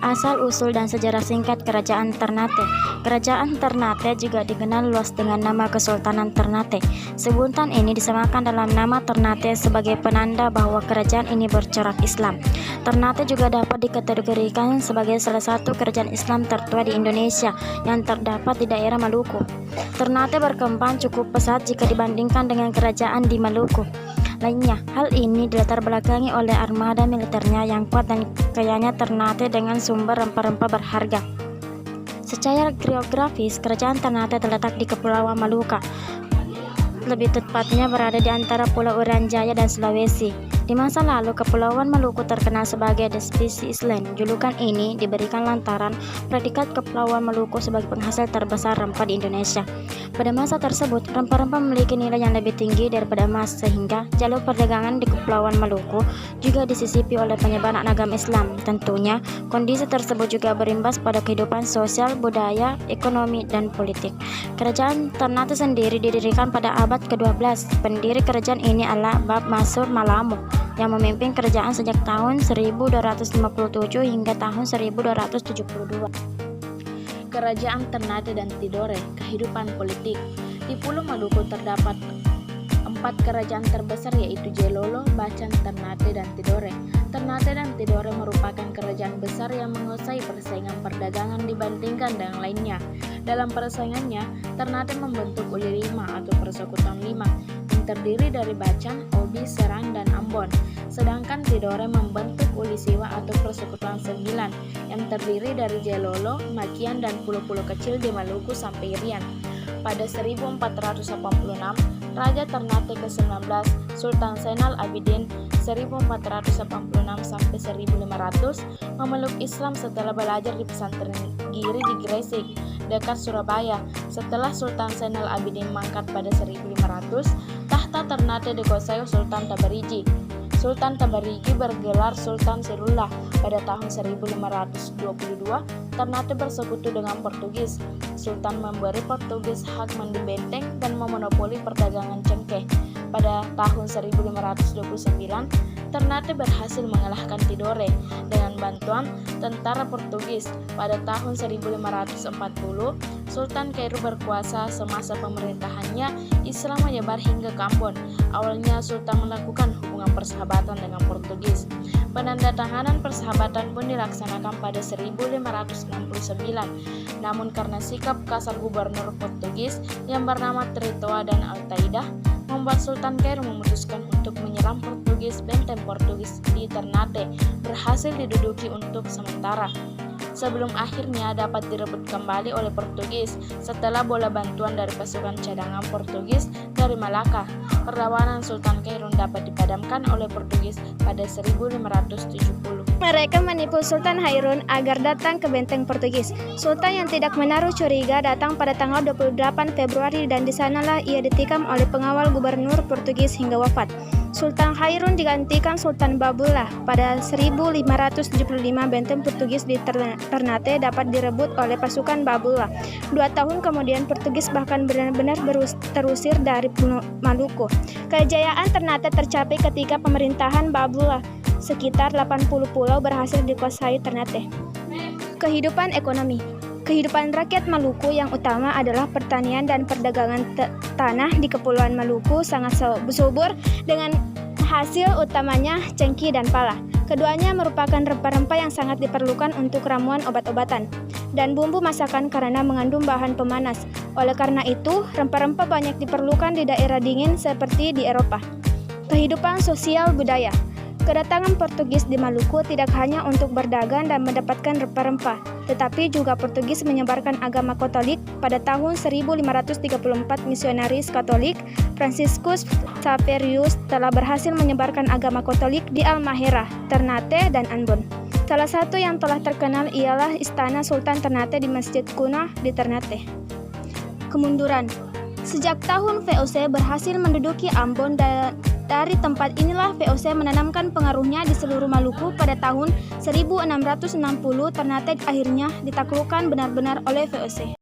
Asal-usul dan sejarah singkat Kerajaan Ternate. Kerajaan Ternate juga dikenal luas dengan nama Kesultanan Ternate. Sebutan ini disamakan dalam nama Ternate sebagai penanda bahwa kerajaan ini bercorak Islam. Ternate juga dapat dikategorikan sebagai salah satu kerajaan Islam tertua di Indonesia yang terdapat di daerah Maluku. Ternate berkembang cukup pesat jika dibandingkan dengan kerajaan di Maluku lainnya. Hal ini dilatar belakangi oleh armada militernya yang kuat dan kayanya Ternate dengan sumber rempah-rempah berharga. Secara geografis, kerajaan Ternate terletak di Kepulauan Maluku, lebih tepatnya berada di antara Pulau Irian Jaya dan Sulawesi. Di masa lalu, Kepulauan Maluku terkenal sebagai The Species Island. Julukan ini diberikan lantaran predikat Kepulauan Maluku sebagai penghasil terbesar rempah di Indonesia. Pada masa tersebut, rempah-rempah memiliki nilai yang lebih tinggi daripada emas, sehingga jalur perdagangan di Kepulauan Maluku juga disisipi oleh penyebaran agama Islam. Tentunya, kondisi tersebut juga berimbas pada kehidupan sosial, budaya, ekonomi, dan politik. Kerajaan Ternate sendiri didirikan pada abad ke-12. Pendiri kerajaan ini adalah Bab Masur Malamo yang memimpin kerajaan sejak tahun 1257 hingga tahun 1272. Kerajaan Ternate dan Tidore. Kehidupan politik. Di Pulau Maluku terdapat 4 kerajaan terbesar, yaitu Jelolo, Bacan, Ternate, dan Tidore. Ternate dan Tidore merupakan kerajaan besar yang menguasai persaingan perdagangan dibandingkan dengan lainnya. Dalam persaingannya, Ternate membentuk Uli 5 atau Persekutuan 5 yang terdiri dari Bacan, Obi, Serang, dan Ambon. Sedangkan Tidore membentuk Uli Siwa atau Persekutuan 9 yang terdiri dari Jelolo, Makian, dan pulau-pulau kecil di Maluku sampai Irian. Pada 1486, Raja Ternate ke-19, Sultan Zainal Abidin 1486 sampai 1500, memeluk Islam setelah belajar di pesantren Giri di Gresik, dekat Surabaya. Setelah Sultan Zainal Abidin mangkat pada 1500, tahta Ternate dikuasai Sultan Tabarigi. Sultan Tabarigi bergelar Sultan Sirullah. Pada tahun 1522, Ternate bersekutu dengan Portugis. Sultan memberi Portugis hak mandi benteng dan memonopoli perdagangan cengkeh. Pada tahun 1529, Ternate berhasil mengalahkan Tidore dengan bantuan tentara Portugis. Pada tahun 1540, Sultan Kairu berkuasa. Semasa pemerintahannya, Islam menyebar hingga ke Ambon. Awalnya Sultan melakukan hubungan persahabatan dengan Portugis. Penandatanganan persahabatan pun dilaksanakan pada 1569. Namun karena sikap kasar gubernur Portugis yang bernama Tritoa dan Altaida, membuat Sultan Kairu memutuskan untuk menyerang Portugis. Benteng Portugis di Ternate berhasil diduduki untuk sementara, sebelum akhirnya dapat direbut kembali oleh Portugis setelah bola bantuan dari pasukan cadangan Portugis dari Malaka. Perlawanan Sultan Kairu dapat dipadamkan oleh Portugis pada 1570. Mereka menipu Sultan Hairun agar datang ke benteng Portugis. Sultan yang tidak menaruh curiga datang pada tanggal 28 Februari dan di sanalah ia ditikam oleh pengawal gubernur Portugis hingga wafat. Sultan Hairun digantikan Sultan Babullah. Pada 1575 benteng Portugis di Ternate dapat direbut oleh pasukan Babullah. 2 tahun kemudian Portugis bahkan benar-benar terusir dari Maluku. Kejayaan Ternate tercapai ketika pemerintahan Babullah. Sekitar 80 pulau berhasil dikuasai Ternate. Kehidupan ekonomi. Kehidupan rakyat Maluku yang utama adalah pertanian dan perdagangan tanah di Kepulauan Maluku sangat subur dengan hasil utamanya cengkih dan pala. Keduanya merupakan rempah-rempah yang sangat diperlukan untuk ramuan obat-obatan dan bumbu masakan karena mengandung bahan pemanas. Oleh karena itu, rempah-rempah banyak diperlukan di daerah dingin seperti di Eropa. Kehidupan sosial budaya. Kedatangan Portugis di Maluku tidak hanya untuk berdagang dan mendapatkan rempah-rempah, tetapi juga Portugis menyebarkan agama Katolik. Pada tahun 1534, misionaris Katolik Franciscus Xaverius telah berhasil menyebarkan agama Katolik di Halmahera, Ternate, dan Ambon. Salah satu yang telah terkenal ialah Istana Sultan Ternate di Masjid Kuno di Ternate. Kemunduran. Sejak tahun VOC berhasil menduduki Ambon dan dari tempat inilah VOC menanamkan pengaruhnya di seluruh Maluku. Pada tahun 1660 Ternate akhirnya ditaklukkan benar-benar oleh VOC.